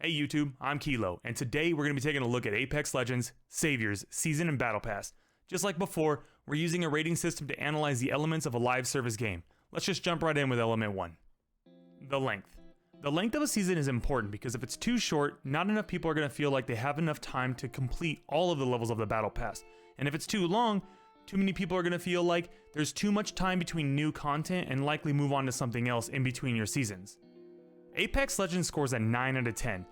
Hey YouTube, I'm Kilo, and today we're going to be taking a look at Apex Legends, Saviors, Season, and Battle Pass. Just like before, we're using a rating system to analyze the elements of a live service game. Let's just jump right in with element 1. The length. The length of a season is important because if it's too short, not enough people are going to feel like they have enough time to complete all of the levels of the Battle Pass. And if it's too long, too many people are going to feel like there's too much time between new content and likely move on to something else in between your seasons. Apex Legends scores a 9 out of 10.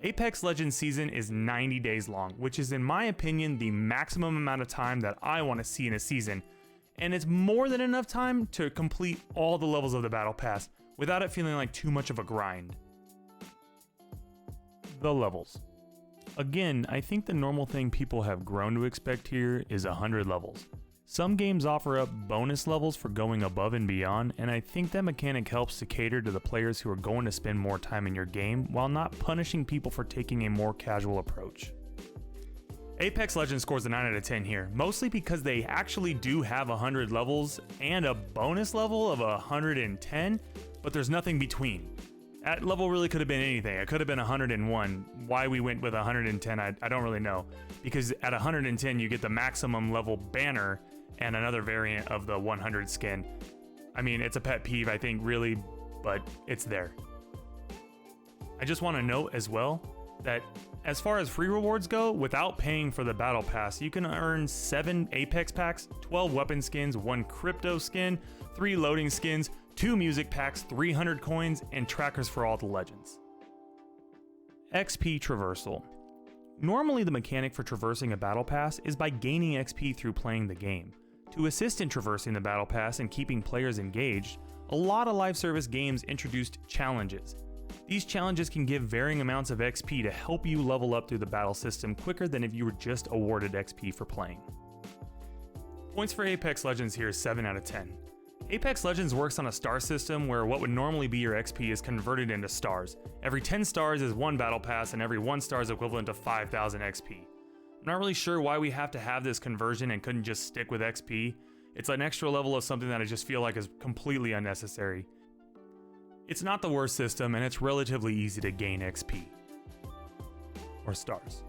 Apex Legends season is 90 days long, which is in my opinion the maximum amount of time that I want to see in a season, and it's more than enough time to complete all the levels of the Battle Pass without it feeling like too much of a grind. The levels. Again, I think the normal thing people have grown to expect here is 100 levels. Some games offer up bonus levels for going above and beyond, and I think that mechanic helps to cater to the players who are going to spend more time in your game while not punishing people for taking a more casual approach. Apex Legends scores a 9 out of 10 here, mostly because they actually do have 100 levels and a bonus level of 110, but there's nothing between. That level really could have been anything. It could have been 101. Why we went with 110, I don't really know. Because at 110, you get the maximum level banner and another variant of the 100 skin. I mean, it's a pet peeve, I think, really, but it's there. I just want to note as well that as far as free rewards go, without paying for the Battle Pass, you can earn 7 Apex packs, 12 weapon skins, 1 crypto skin, 3 loading skins, 2 music packs, 300 coins, and trackers for all the legends. XP traversal. Normally the mechanic for traversing a Battle Pass is by gaining XP through playing the game. To assist in traversing the Battle Pass and keeping players engaged, a lot of live service games introduced challenges. These challenges can give varying amounts of XP to help you level up through the battle system quicker than if you were just awarded XP for playing. Points for Apex Legends here is 7 out of 10. Apex Legends works on a star system where what would normally be your XP is converted into stars. Every 10 stars is 1 Battle Pass and every 1 star is equivalent to 5,000 XP. I'm not really sure why we have to have this conversion and couldn't just stick with XP. It's an extra level of something that I just feel like is completely unnecessary. It's not the worst system and it's relatively easy to gain XP. Or stars.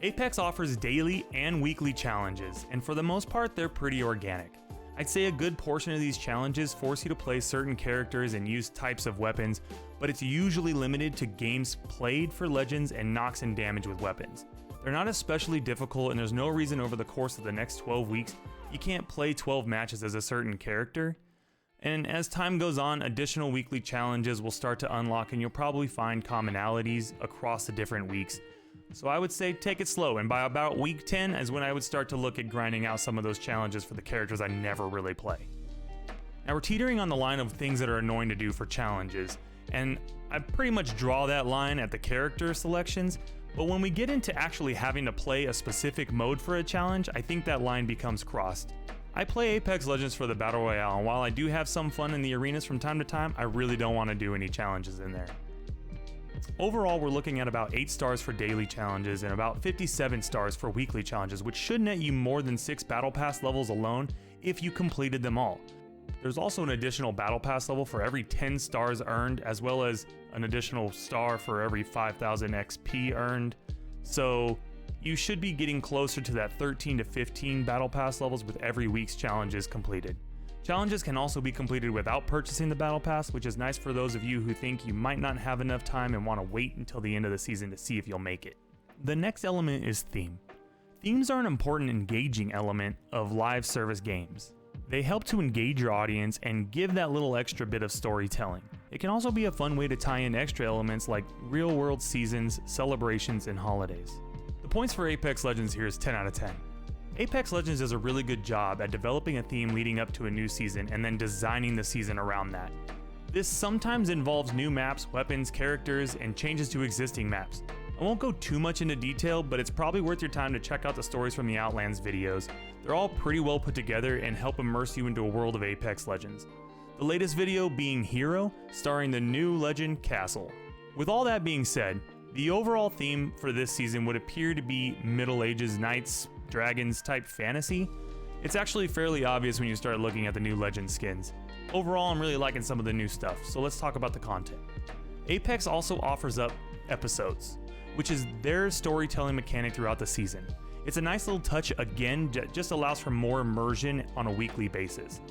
Apex offers daily and weekly challenges, and for the most part they're pretty organic. I'd say a good portion of these challenges force you to play certain characters and use types of weapons, but it's usually limited to games played for Legends and knocks and damage with weapons. They're not especially difficult, and there's no reason over the course of the next 12 weeks you can't play 12 matches as a certain character. And as time goes on, additional weekly challenges will start to unlock and you'll probably find commonalities across the different weeks. So I would say take it slow, and by about week 10 is when I would start to look at grinding out some of those challenges for the characters I never really play. Now we're teetering on the line of things that are annoying to do for challenges, and I pretty much draw that line at the character selections, but when we get into actually having to play a specific mode for a challenge, I think that line becomes crossed. I play Apex Legends for the Battle Royale, and while I do have some fun in the arenas from time to time, I really don't want to do any challenges in there. Overall, we're looking at about 8 stars for daily challenges and about 57 stars for weekly challenges, which should net you more than 6 Battle Pass levels alone if you completed them all. There's also an additional Battle Pass level for every 10 stars earned, as well as an additional star for every 5,000 XP earned. So you should be getting closer to that 13 to 15 Battle Pass levels with every week's challenges completed. Challenges can also be completed without purchasing the Battle Pass, which is nice for those of you who think you might not have enough time and want to wait until the end of the season to see if you'll make it. The next element is theme. Themes are an important engaging element of live service games. They help to engage your audience and give that little extra bit of storytelling. It can also be a fun way to tie in extra elements like real-world seasons, celebrations, and holidays. The points for Apex Legends here is 10 out of 10. Apex Legends does a really good job at developing a theme leading up to a new season and then designing the season around that. This sometimes involves new maps, weapons, characters, and changes to existing maps. I won't go too much into detail, but it's probably worth your time to check out the stories from the Outlands videos. They're all pretty well put together and help immerse you into a world of Apex Legends. The latest video being Hero, starring the new legend Castle. With all that being said, the overall theme for this season would appear to be Middle Ages knights, dragons type fantasy. It's actually fairly obvious when you start looking at the new legend skins. Overall, I'm really liking some of the new stuff, so let's talk about the content. Apex also offers up episodes, which is their storytelling mechanic throughout the season. It's a nice little touch, again, just allows for more immersion on a weekly basis.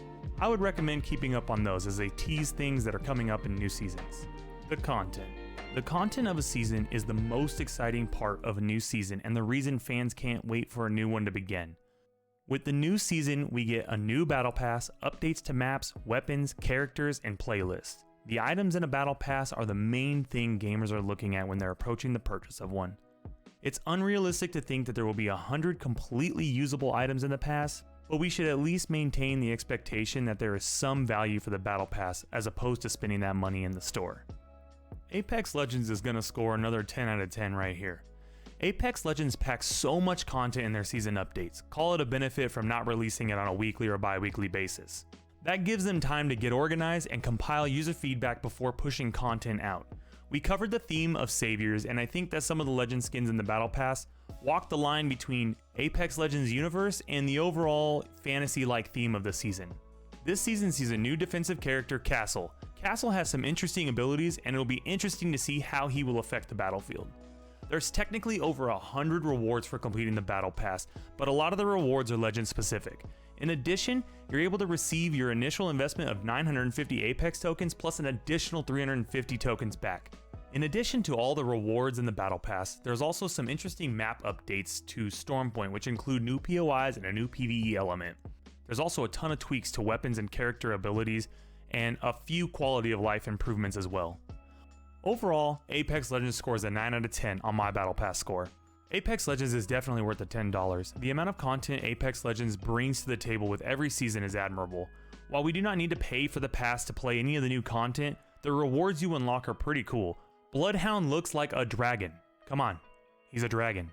I would recommend keeping up on those as they tease things that are coming up in new seasons. The content. The content of a season is the most exciting part of a new season and the reason fans can't wait for a new one to begin. With the new season, we get a new battle pass, updates to maps, weapons, characters, and playlists. The items in a battle pass are the main thing gamers are looking at when they're approaching the purchase of one. It's unrealistic to think that there will be 100 completely usable items in the pass, but we should at least maintain the expectation that there is some value for the battle pass as opposed to spending that money in the store. Apex Legends is going to score another 10 out of 10 right here. Apex Legends packs so much content in their season updates, call it a benefit from not releasing it on a weekly or bi-weekly basis. That gives them time to get organized and compile user feedback before pushing content out. We covered the theme of saviors, and I think that some of the legend skins in the battle pass walk the line between Apex Legends universe and the overall fantasy-like theme of the season. This season sees a new defensive character, Castle. Castle has some interesting abilities, and it'll be interesting to see how he will affect the battlefield. There's technically over 100 rewards for completing the battle pass, but a lot of the rewards are legend specific. In addition, you're able to receive your initial investment of 950 Apex tokens plus an additional 350 tokens back. In addition to all the rewards in the battle pass, there's also some interesting map updates to Stormpoint, which include new POIs and a new PvE element. There's also a ton of tweaks to weapons and character abilities, and a few quality of life improvements as well. Overall, Apex Legends scores a 9 out of 10 on my battle pass score. Apex Legends is definitely worth the $10. The amount of content Apex Legends brings to the table with every season is admirable. While we do not need to pay for the pass to play any of the new content, the rewards you unlock are pretty cool. Bloodhound looks like a dragon. Come on, he's a dragon.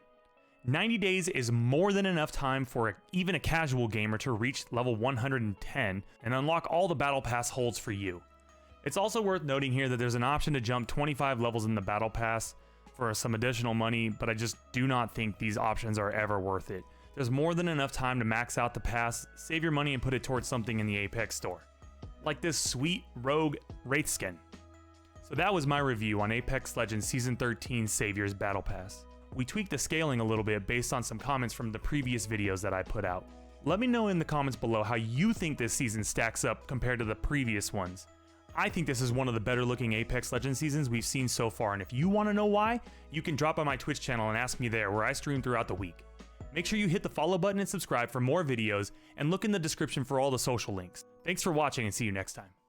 90 days is more than enough time for even a casual gamer to reach level 110 and unlock all the battle pass holds for you. It's also worth noting here that there's an option to jump 25 levels in the battle pass for some additional money, but I just do not think these options are ever worth it. There's more than enough time to max out the pass, save your money and put it towards something in the Apex store. Like this sweet Rogue Wraith skin. So that was my review on Apex Legends Season 13 Saviors Battle Pass. We tweaked the scaling a little bit based on some comments from the previous videos that I put out. Let me know in the comments below how you think this season stacks up compared to the previous ones. I think this is one of the better looking Apex Legends seasons we've seen so far, and if you want to know why, you can drop by my Twitch channel and ask me there, where I stream throughout the week. Make sure you hit the follow button and subscribe for more videos, and look in the description for all the social links. Thanks for watching and see you next time.